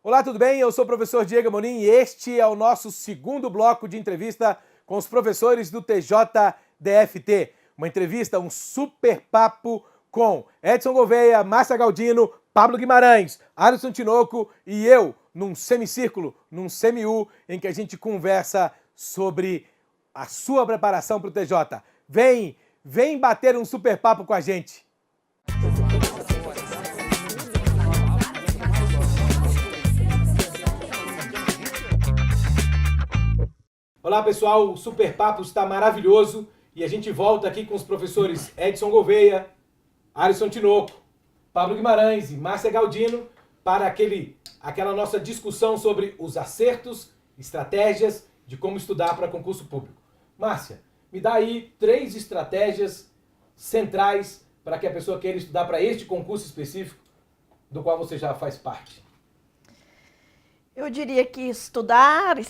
Olá, tudo bem? Eu sou o professor Diego Amorim e este é o nosso segundo bloco de entrevista com os professores do TJDFT. Uma entrevista, um super papo com Edson Gouveia, Márcia Galdino, Pablo Guimarães, Alisson Tinoco e eu, num semicírculo, num semi-U, em que a gente conversa sobre a sua preparação para o TJ. Vem bater um super papo com a gente. Olá pessoal, o Super Papo está maravilhoso e a gente volta aqui com os professores Edson Gouveia, Alisson Tinoco, Pablo Guimarães e Márcia Galdino para aquela nossa discussão sobre os acertos, estratégias de como estudar para concurso público. Márcia, me dá aí 3 estratégias centrais para que a pessoa queira estudar para este concurso específico do qual você já faz parte. Eu diria que estudar e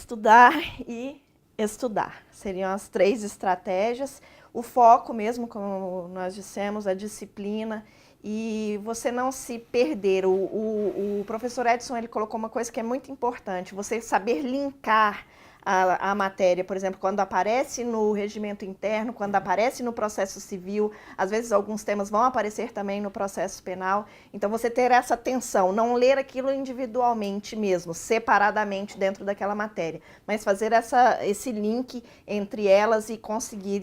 estudar. Seriam as 3 estratégias. O foco mesmo, como nós dissemos, a disciplina e você não se perder. O professor Edson ele colocou uma coisa que é muito importante, você saber linkar a matéria, por exemplo, quando aparece no regimento interno, quando aparece no processo civil, às vezes alguns temas vão aparecer também no processo penal, então você ter essa atenção, não ler aquilo individualmente mesmo, separadamente dentro daquela matéria, mas fazer esse link entre elas e conseguir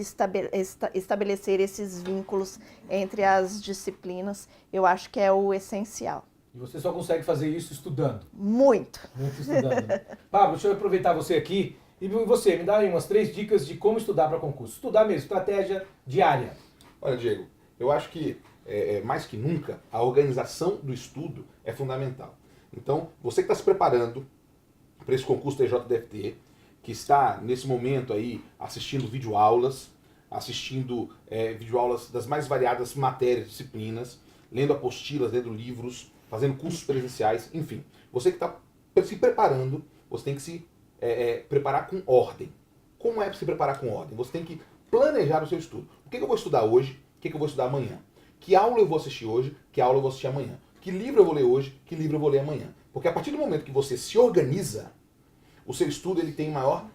estabelecer esses vínculos entre as disciplinas, eu acho que é o essencial. E você só consegue fazer isso estudando? Muito. Muito estudando, né? Pablo, deixa eu aproveitar você aqui. E você, me dá aí umas 3 dicas de como estudar para concurso. Estudar mesmo, estratégia diária. Olha, Diego, eu acho que, mais que nunca, a organização do estudo é fundamental. Então, você que está se preparando para esse concurso TJDFT, que está, nesse momento aí, assistindo videoaulas, videoaulas das mais variadas matérias, disciplinas, lendo apostilas, lendo livros, fazendo cursos presenciais, enfim. Você que está se preparando, você tem que se preparar com ordem. Como é para se preparar com ordem? Você tem que planejar o seu estudo. O que eu vou estudar hoje? O que eu vou estudar amanhã? Que aula eu vou assistir hoje? Que aula eu vou assistir amanhã? Que livro eu vou ler hoje? Que livro eu vou ler amanhã? Porque a partir do momento que você se organiza, o seu estudo ele tem maior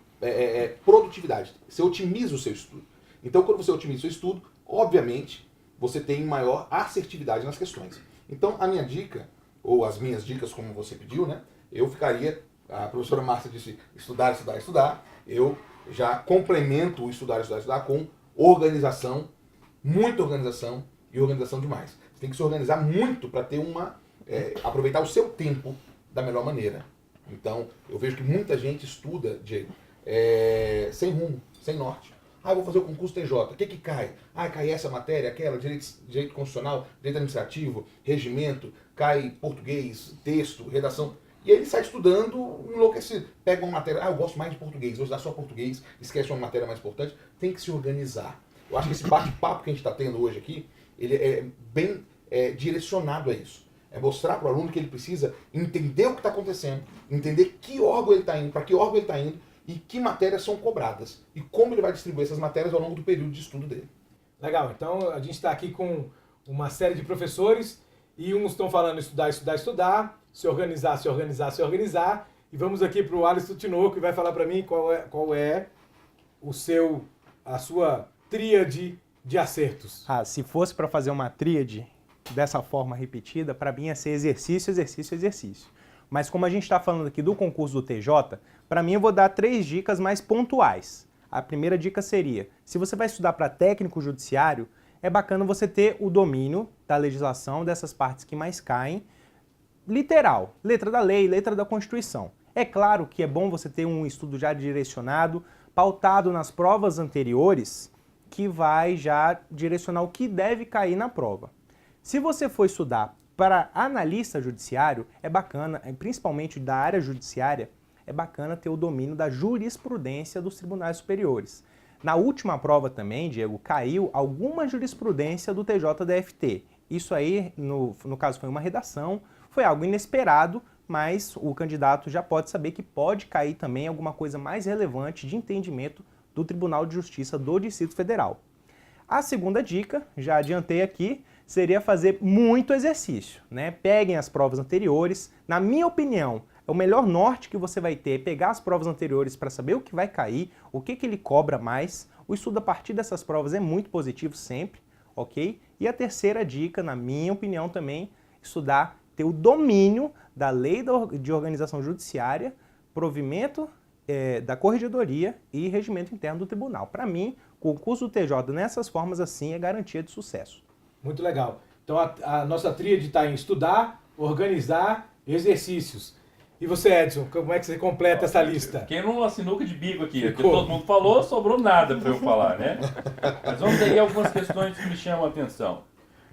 produtividade. Você otimiza o seu estudo. Então, quando você otimiza o seu estudo, obviamente, você tem maior assertividade nas questões. Então, a minha dica, ou as minhas dicas, como você pediu, né? Eu ficaria, a professora Márcia disse estudar, estudar, estudar. Eu já complemento o estudar, estudar, estudar com organização, muita organização e organização demais. Você tem que se organizar muito para ter aproveitar o seu tempo da melhor maneira. Então, eu vejo que muita gente estuda, Diego, sem rumo, sem norte. Eu vou fazer o concurso TJ. O que cai? Cai essa matéria, aquela, direito constitucional, direito administrativo, regimento, cai português, texto, redação. E ele sai estudando enlouquecido. Pega uma matéria, eu gosto mais de português, vou estudar só português, esquece uma matéria mais importante. Tem que se organizar. Eu acho que esse bate-papo que a gente está tendo hoje aqui, ele é bem direcionado a isso. É mostrar para o aluno que ele precisa entender o que está acontecendo, entender que órgão ele está indo, para que órgão ele está indo, e que matérias são cobradas e como ele vai distribuir essas matérias ao longo do período de estudo dele. Legal, então a gente está aqui com uma série de professores e uns estão falando estudar, estudar, estudar, se organizar, se organizar, se organizar, e vamos aqui para o Alisson Tinoco que vai falar para mim qual é a sua tríade de acertos. Se fosse para fazer uma tríade dessa forma repetida, para mim ia ser exercício, exercício, exercício. Mas como a gente está falando aqui do concurso do TJ, para mim eu vou dar 3 dicas mais pontuais. A primeira dica seria, se você vai estudar para técnico judiciário, é bacana você ter o domínio da legislação, dessas partes que mais caem, literal, letra da lei, letra da Constituição. É claro que é bom você ter um estudo já direcionado, pautado nas provas anteriores, que vai já direcionar o que deve cair na prova. Se você for estudar para analista judiciário, é bacana, principalmente da área judiciária, é bacana ter o domínio da jurisprudência dos tribunais superiores. Na última prova também, Diego, caiu alguma jurisprudência do TJDFT. Isso aí, no caso, foi uma redação, foi algo inesperado, mas o candidato já pode saber que pode cair também alguma coisa mais relevante de entendimento do Tribunal de Justiça do Distrito Federal. A segunda dica, já adiantei aqui, seria fazer muito exercício, né? Peguem as provas anteriores. Na minha opinião, o melhor norte que você vai ter é pegar as provas anteriores para saber o que vai cair, o que ele cobra mais. O estudo a partir dessas provas é muito positivo sempre, ok? E a terceira dica, na minha opinião também, estudar, ter o domínio da lei de organização judiciária, provimento da corregedoria e regimento interno do tribunal. Para mim, o concurso do TJ nessas formas assim é garantia de sucesso. Muito legal. Então a nossa tríade está em estudar, organizar, exercícios. E você, Edson, como é que você completa essa lista? Fiquei numa sinuca de bico aqui, porque todo mundo falou, sobrou nada para eu falar, né? Mas vamos aí algumas questões que me chamam a atenção.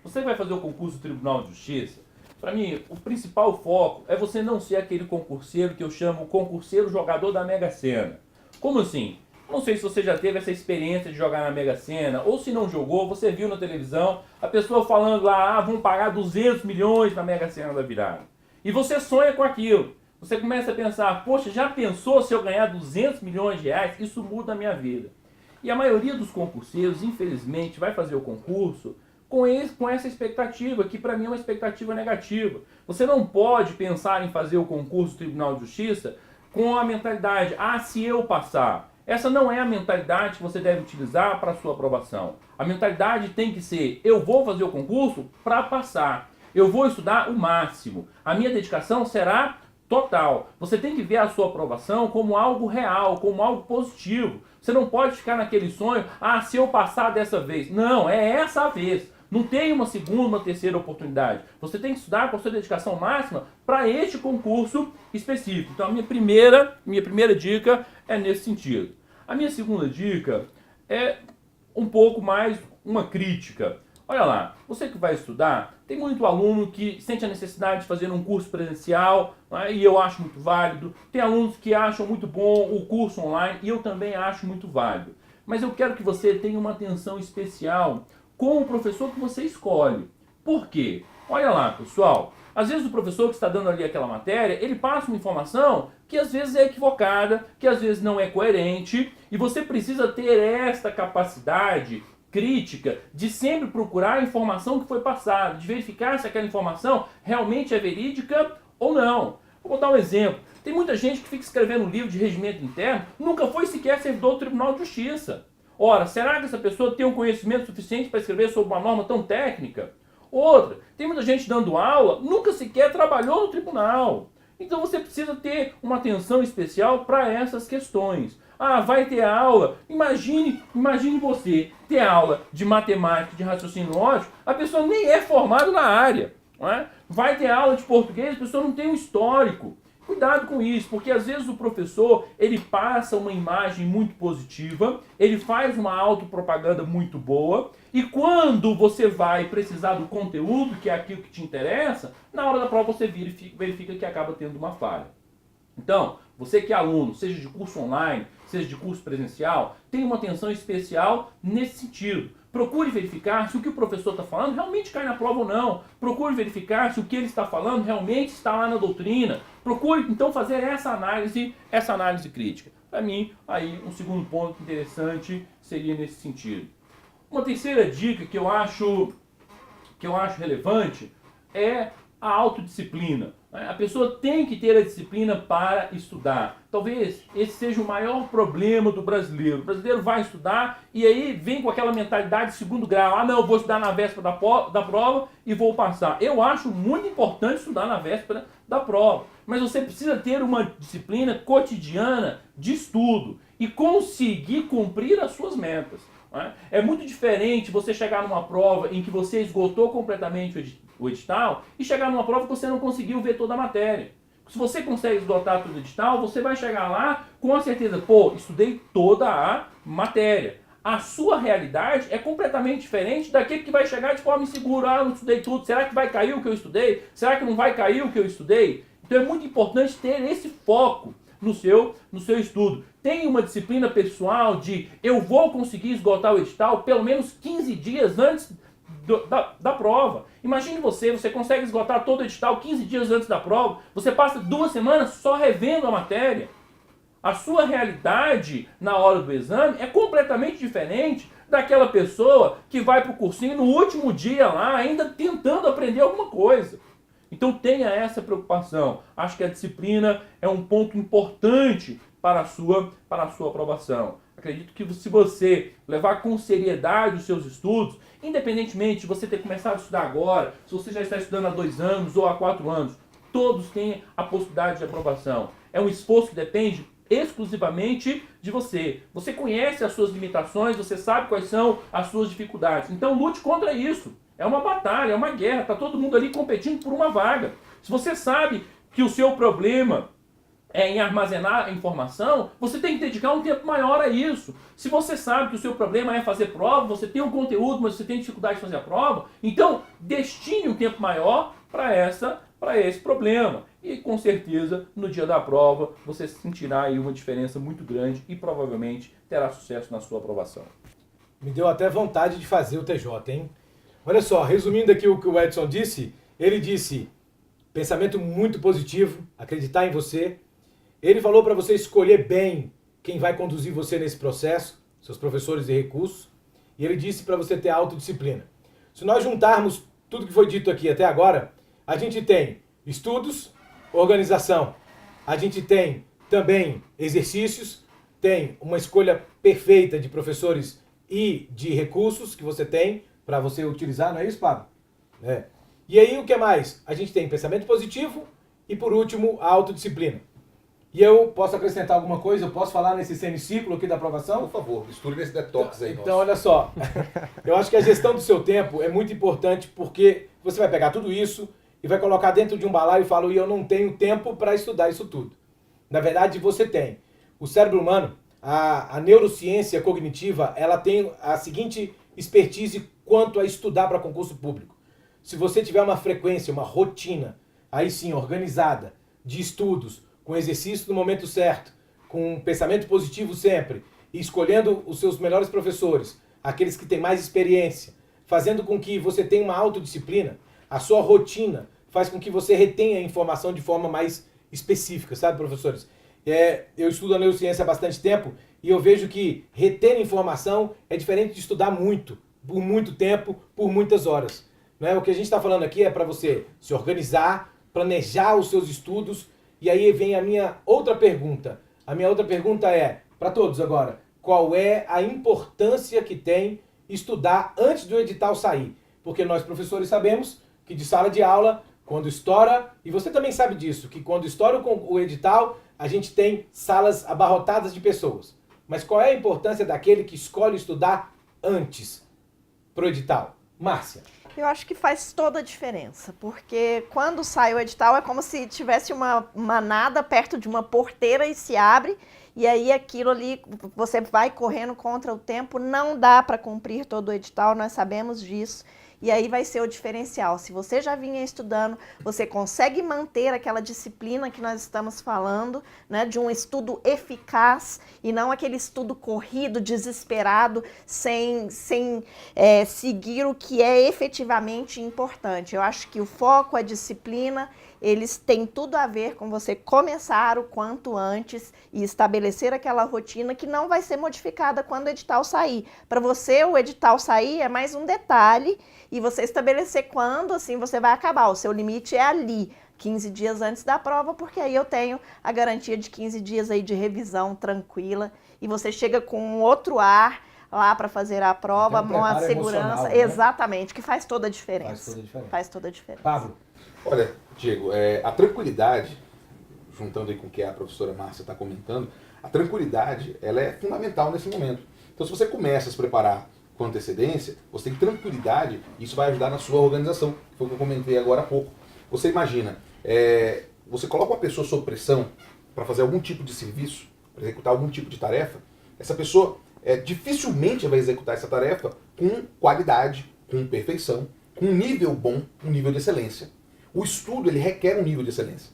Você vai fazer o concurso do Tribunal de Justiça, para mim, o principal foco é você não ser aquele concurseiro que eu chamo concurseiro jogador da Mega Sena. Como assim? Não sei se você já teve essa experiência de jogar na Mega Sena, ou se não jogou, você viu na televisão a pessoa falando lá, vão pagar 200 milhões na Mega Sena da virada. E você sonha com aquilo. Você começa a pensar, poxa, já pensou se eu ganhar 200 milhões de reais? Isso muda a minha vida. E a maioria dos concurseiros, infelizmente, vai fazer o concurso com essa expectativa, que para mim é uma expectativa negativa. Você não pode pensar em fazer o concurso do Tribunal de Justiça com a mentalidade, se eu passar. Essa não é a mentalidade que você deve utilizar para a sua aprovação. A mentalidade tem que ser, eu vou fazer o concurso para passar. Eu vou estudar o máximo. A minha dedicação será total. Você tem que ver a sua aprovação como algo real, como algo positivo. Você não pode ficar naquele sonho, se eu passar dessa vez. Não, é essa a vez. Não tem uma segunda, uma terceira oportunidade. Você tem que estudar com a sua dedicação máxima para este concurso específico. Então a minha primeira dica é nesse sentido. A minha segunda dica é um pouco mais uma crítica. Olha lá, você que vai estudar, tem muito aluno que sente a necessidade de fazer um curso presencial, né, e eu acho muito válido. Tem alunos que acham muito bom o curso online, e eu também acho muito válido. Mas eu quero que você tenha uma atenção especial com o professor que você escolhe. Por quê? Olha lá, pessoal. Às vezes o professor que está dando ali aquela matéria, ele passa uma informação que às vezes é equivocada, que às vezes não é coerente, e você precisa ter esta capacidade crítica de sempre procurar a informação que foi passada, de verificar se aquela informação realmente é verídica ou não. Vou dar um exemplo. Tem muita gente que fica escrevendo um livro de regimento interno, nunca foi sequer servidor do Tribunal de Justiça. Ora, será que essa pessoa tem um conhecimento suficiente para escrever sobre uma norma tão técnica? Outra, tem muita gente dando aula, nunca sequer trabalhou no tribunal. Então você precisa ter uma atenção especial para essas questões. Vai ter aula, imagine você ter aula de matemática, de raciocínio lógico, a pessoa nem é formada na área. Não é? Vai ter aula de português, a pessoa não tem um histórico. Cuidado com isso, porque às vezes o professor, ele passa uma imagem muito positiva, ele faz uma autopropaganda muito boa, e quando você vai precisar do conteúdo, que é aquilo que te interessa, na hora da prova você verifica que acaba tendo uma falha. Então, você que é aluno, seja de curso online, seja de curso presencial, tenha uma atenção especial nesse sentido. Procure verificar se o que o professor está falando realmente cai na prova ou não. Procure verificar se o que ele está falando realmente está lá na doutrina. Procure, então, fazer essa análise crítica. Para mim, aí, um segundo ponto interessante seria nesse sentido. Uma terceira dica que eu acho relevante é a autodisciplina. A pessoa tem que ter a disciplina para estudar. Talvez esse seja o maior problema do brasileiro. O brasileiro vai estudar e aí vem com aquela mentalidade de segundo grau. Não, eu vou estudar na véspera da prova e vou passar. Eu acho muito importante estudar na véspera da prova. Mas você precisa ter uma disciplina cotidiana de estudo e conseguir cumprir as suas metas. É muito diferente você chegar numa prova em que você esgotou completamente o edital e chegar numa prova que você não conseguiu ver toda a matéria. Se você consegue esgotar todo o edital, você vai chegar lá com a certeza, estudei toda a matéria. A sua realidade é completamente diferente daquele que vai chegar de forma insegura. Não estudei tudo, será que vai cair o que eu estudei? Será que não vai cair o que eu estudei? Então é muito importante ter esse foco no seu estudo. Tem uma disciplina pessoal de eu vou conseguir esgotar o edital pelo menos 15 dias antes da prova. Imagine você consegue esgotar todo o edital 15 dias antes da prova, você passa 2 semanas só revendo a matéria. A sua realidade na hora do exame é completamente diferente daquela pessoa que vai para o cursinho no último dia lá, ainda tentando aprender alguma coisa. Então tenha essa preocupação. Acho que a disciplina é um ponto importante para a sua aprovação. Acredito que se você levar com seriedade os seus estudos, independentemente de você ter começado a estudar agora, se você já está estudando há 2 anos ou há 4 anos, todos têm a possibilidade de aprovação. É um esforço que depende exclusivamente de você. Você conhece as suas limitações, você sabe quais são as suas dificuldades. Então lute contra isso. É uma batalha, é uma guerra, está todo mundo ali competindo por uma vaga. Se você sabe que o seu problema é em armazenar a informação, você tem que dedicar um tempo maior a isso. Se você sabe que o seu problema é fazer prova, você tem um conteúdo, mas você tem dificuldade de fazer a prova, então destine um tempo maior para esse problema. E com certeza, no dia da prova, você sentirá aí uma diferença muito grande e provavelmente terá sucesso na sua aprovação. Me deu até vontade de fazer o TJ, hein? Olha só, resumindo aqui o que o Edson disse, ele disse pensamento muito positivo, acreditar em você. Ele falou para você escolher bem quem vai conduzir você nesse processo, seus professores e recursos. E ele disse para você ter autodisciplina. Se nós juntarmos tudo que foi dito aqui até agora, a gente tem estudos, organização, a gente tem também exercícios, tem uma escolha perfeita de professores e de recursos que você tem para você utilizar, não é isso, Pablo? É. E aí o que mais? A gente tem pensamento positivo e, por último, a autodisciplina. E eu posso acrescentar alguma coisa? Eu posso falar nesse semiciclo aqui da aprovação? Por favor, estude nesse detox aí. Então, olha só. Eu acho que a gestão do seu tempo é muito importante porque você vai pegar tudo isso e vai colocar dentro de um balaio e falar, e eu não tenho tempo para estudar isso tudo. Na verdade, você tem. O cérebro humano, a neurociência cognitiva, ela tem a seguinte expertise quanto a estudar para concurso público. Se você tiver uma frequência, uma rotina, aí sim, organizada, de estudos, com exercício no momento certo, com um pensamento positivo sempre, e escolhendo os seus melhores professores, aqueles que têm mais experiência, fazendo com que você tenha uma autodisciplina, a sua rotina faz com que você retenha a informação de forma mais específica, sabe, professores? Eu estudo a neurociência há bastante tempo e eu vejo que reter informação é diferente de estudar muito, por muito tempo, por muitas horas. Não é? O que a gente está falando aqui é para você se organizar, planejar os seus estudos. E aí vem a minha outra pergunta. A minha outra pergunta é, para todos agora, qual é a importância que tem estudar antes do edital sair? Porque nós, professores, sabemos que de sala de aula, quando estoura, e você também sabe disso, que quando estoura o edital, a gente tem salas abarrotadas de pessoas. Mas qual é a importância daquele que escolhe estudar antes pro edital? Márcia. Eu acho que faz toda a diferença, porque quando sai o edital é como se tivesse uma manada perto de uma porteira e se abre, e aí aquilo ali, você vai correndo contra o tempo, não dá para cumprir todo o edital, nós sabemos disso. E aí vai ser o diferencial. Se você já vinha estudando, você consegue manter aquela disciplina que nós estamos falando, né, de um estudo eficaz e não aquele estudo corrido, desesperado, sem seguir o que é efetivamente importante. Eu acho que o foco, a disciplina, eles têm tudo a ver com você começar o quanto antes e estabelecer aquela rotina que não vai ser modificada quando o edital sair. Para você, o edital sair é mais um detalhe e você estabelecer quando, assim, você vai acabar. O seu limite é ali, 15 dias antes da prova, porque aí eu tenho a garantia de 15 dias aí de revisão tranquila e você chega com um outro ar lá para fazer a prova, uma segurança, né? Exatamente, que faz toda a diferença. Faz toda a diferença. Faz toda a diferença. Pablo. Olha, Diego, a tranquilidade, juntando aí com o que a professora Márcia está comentando, a tranquilidade ela é fundamental nesse momento. Então, se você começa a se preparar com antecedência, você tem tranquilidade e isso vai ajudar na sua organização, que foi o que eu comentei agora há pouco. Você imagina, você coloca uma pessoa sob pressão para fazer algum tipo de serviço, para executar algum tipo de tarefa, essa pessoa dificilmente vai executar essa tarefa com qualidade, com perfeição, com um nível bom, um nível de excelência. O estudo ele requer um nível de excelência.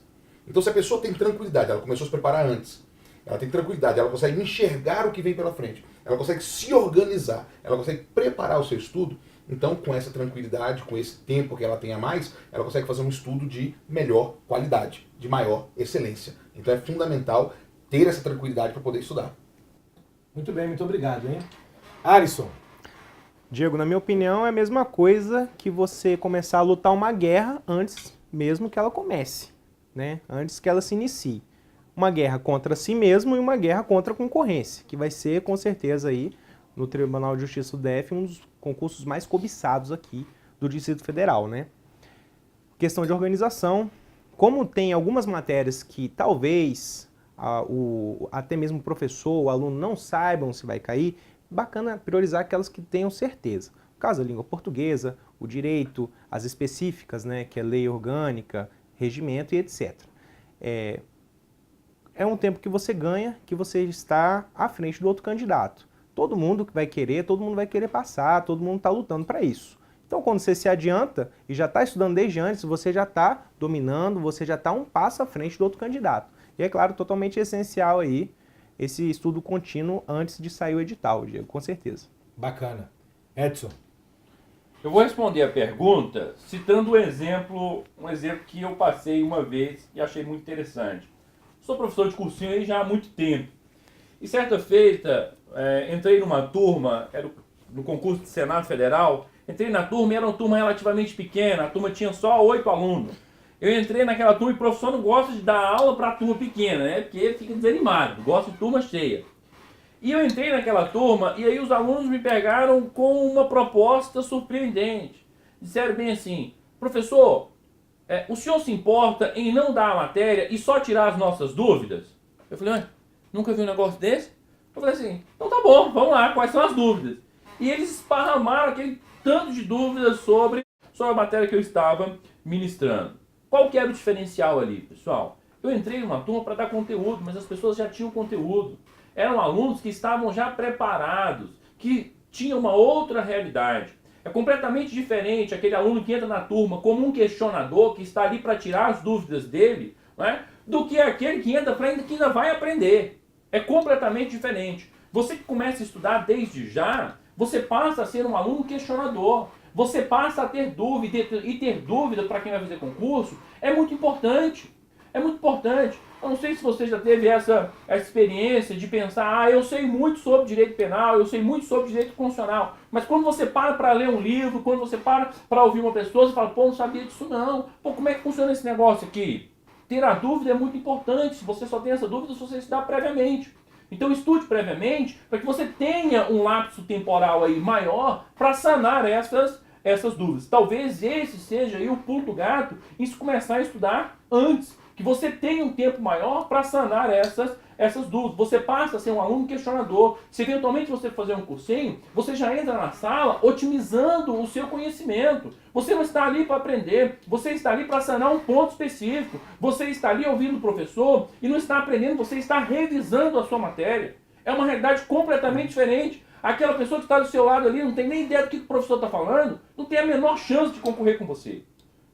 Então, se a pessoa tem tranquilidade, ela começou a se preparar antes, ela tem tranquilidade, ela consegue enxergar o que vem pela frente, ela consegue se organizar, ela consegue preparar o seu estudo, então, com essa tranquilidade, com esse tempo que ela tem a mais, ela consegue fazer um estudo de melhor qualidade, de maior excelência. Então, é fundamental ter essa tranquilidade para poder estudar. Muito bem, muito obrigado, hein? Alisson. Diego, na minha opinião, é a mesma coisa que você começar a lutar uma guerra antes mesmo que ela comece, né? Antes que ela se inicie. Uma guerra contra si mesmo e uma guerra contra a concorrência, que vai ser, com certeza, aí, no Tribunal de Justiça do DF, um dos concursos mais cobiçados aqui do Distrito Federal, né? Questão de organização. Como tem algumas matérias que talvez até mesmo o professor, o aluno não saibam se vai cair, bacana priorizar aquelas que tenham certeza. No caso, a língua portuguesa, o direito, as específicas, né, que é lei orgânica, regimento e etc. É um tempo que você ganha, que você está à frente do outro candidato. Todo mundo vai querer passar, todo mundo está lutando para isso. Então, quando você se adianta e já está estudando desde antes, você já está dominando, você já está um passo à frente do outro candidato. E é claro, totalmente essencial aí esse estudo contínuo antes de sair o edital, Diego, com certeza. Bacana. Edson. Eu vou responder a pergunta citando um exemplo que eu passei uma vez e achei muito interessante. Sou professor de cursinho aí já há muito tempo. E certa feita, entrei numa turma, era no concurso de Senado Federal, entrei na turma e era uma turma relativamente pequena, a turma tinha só 8 alunos. Eu entrei naquela turma e o professor não gosta de dar aula para a turma pequena, né? Porque ele fica desanimado, gosta de turma cheia. E eu entrei naquela turma e aí os alunos me pegaram com uma proposta surpreendente. Disseram bem assim, professor, o senhor se importa em não dar a matéria e só tirar as nossas dúvidas? Eu falei, nunca vi um negócio desse? Eu falei assim, então tá bom, vamos lá, quais são as dúvidas? E eles esparramaram aquele tanto de dúvidas sobre a matéria que eu estava ministrando. Qual que era o diferencial ali, pessoal? Eu entrei numa turma para dar conteúdo, mas as pessoas já tinham conteúdo. Eram alunos que estavam já preparados, que tinham uma outra realidade. É completamente diferente aquele aluno que entra na turma como um questionador, que está ali para tirar as dúvidas dele, né, do que aquele que entra que ainda vai aprender. É completamente diferente. Você que começa a estudar desde já, você passa a ser um aluno questionador. Você passa a ter dúvida, e ter dúvida para quem vai fazer concurso é muito importante. É muito importante. Eu não sei se você já teve essa experiência de pensar, eu sei muito sobre direito penal, eu sei muito sobre direito constitucional, mas quando você para ler um livro, quando você para ouvir uma pessoa, você fala, não sabia disso não. Como é que funciona esse negócio aqui? Ter a dúvida é muito importante. Se você só tem essa dúvida, se você estudar previamente. Então estude previamente para que você tenha um lapso temporal aí maior para sanar essas dúvidas. Talvez esse seja aí o pulo do gato em se começar a estudar antes. Que você tenha um tempo maior para sanar essas dúvidas. Você passa a ser um aluno questionador. Se eventualmente você fazer um cursinho, você já entra na sala otimizando o seu conhecimento. Você não está ali para aprender, você está ali para sanar um ponto específico. Você está ali ouvindo o professor e não está aprendendo, você está revisando a sua matéria. É uma realidade completamente diferente. Aquela pessoa que está do seu lado ali não tem nem ideia do que o professor está falando, não tem a menor chance de concorrer com você.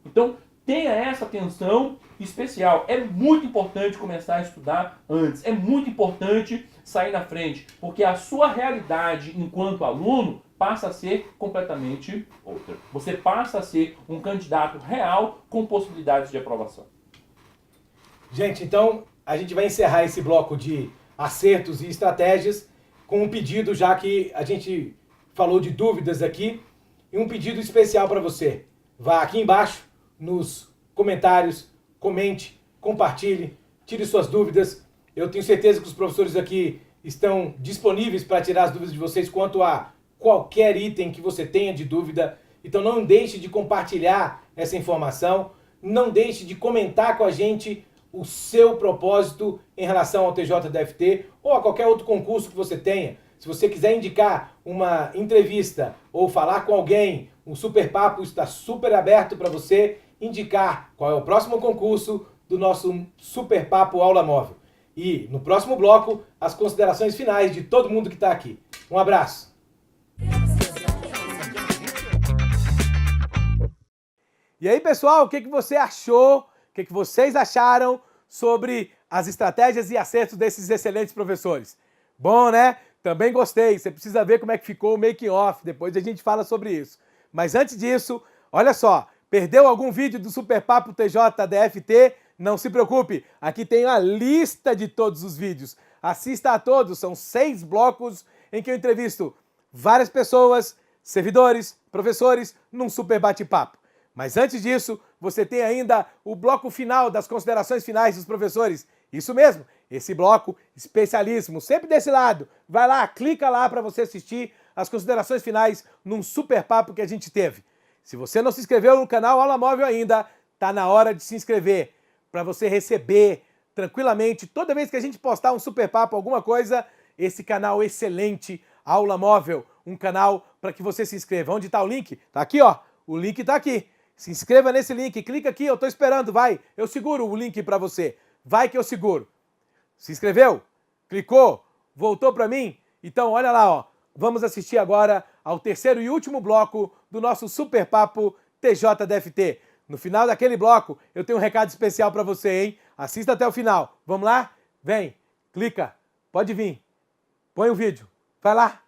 Então, tenha essa atenção especial. É muito importante começar a estudar antes. É muito importante sair na frente, porque a sua realidade enquanto aluno passa a ser completamente outra. Você passa a ser um candidato real com possibilidades de aprovação. Gente, então a gente vai encerrar esse bloco de acertos e estratégias com um pedido, já que a gente falou de dúvidas aqui, e um pedido especial para você. Vá aqui embaixo nos comentários, comente, compartilhe, tire suas dúvidas. Eu tenho certeza que os professores aqui estão disponíveis para tirar as dúvidas de vocês quanto a qualquer item que você tenha de dúvida. Então não deixe de compartilhar essa informação, não deixe de comentar com a gente o seu propósito em relação ao TJDFT ou a qualquer outro concurso que você tenha. Se você quiser indicar uma entrevista ou falar com alguém, o Super Papo está super aberto para você indicar qual é o próximo concurso do nosso Super Papo Aula Móvel. E no próximo bloco, as considerações finais de todo mundo que está aqui. Um abraço! E aí, pessoal, o que você achou? O que vocês acharam sobre as estratégias e acertos desses excelentes professores? Bom, né? Também gostei. Você precisa ver como é que ficou o making off. Depois a gente fala sobre isso. Mas antes disso, olha só. Perdeu algum vídeo do Super Papo TJDFT? Não se preocupe. Aqui tem a lista de todos os vídeos. Assista a todos. São 6 blocos em que eu entrevisto várias pessoas, servidores, professores, num super bate-papo. Mas antes disso, você tem ainda o bloco final das considerações finais dos professores. Isso mesmo, esse bloco especialíssimo, sempre desse lado. Vai lá, clica lá para você assistir as considerações finais num super papo que a gente teve. Se você não se inscreveu no canal Aula Móvel ainda, tá na hora de se inscrever para você receber tranquilamente toda vez que a gente postar um super papo, alguma coisa, esse canal excelente Aula Móvel, um canal para que você se inscreva. Onde está o link? Tá aqui, ó. O link está aqui. Se inscreva nesse link, clica aqui, eu tô esperando, vai. Eu seguro o link para você. Vai que eu seguro. Se inscreveu? Clicou? Voltou para mim? Então, olha lá, ó. Vamos assistir agora ao terceiro e último bloco do nosso Super Papo TJDFT. No final daquele bloco, eu tenho um recado especial para você, hein? Assista até o final. Vamos lá? Vem, clica, pode vir. Põe o vídeo. Vai lá.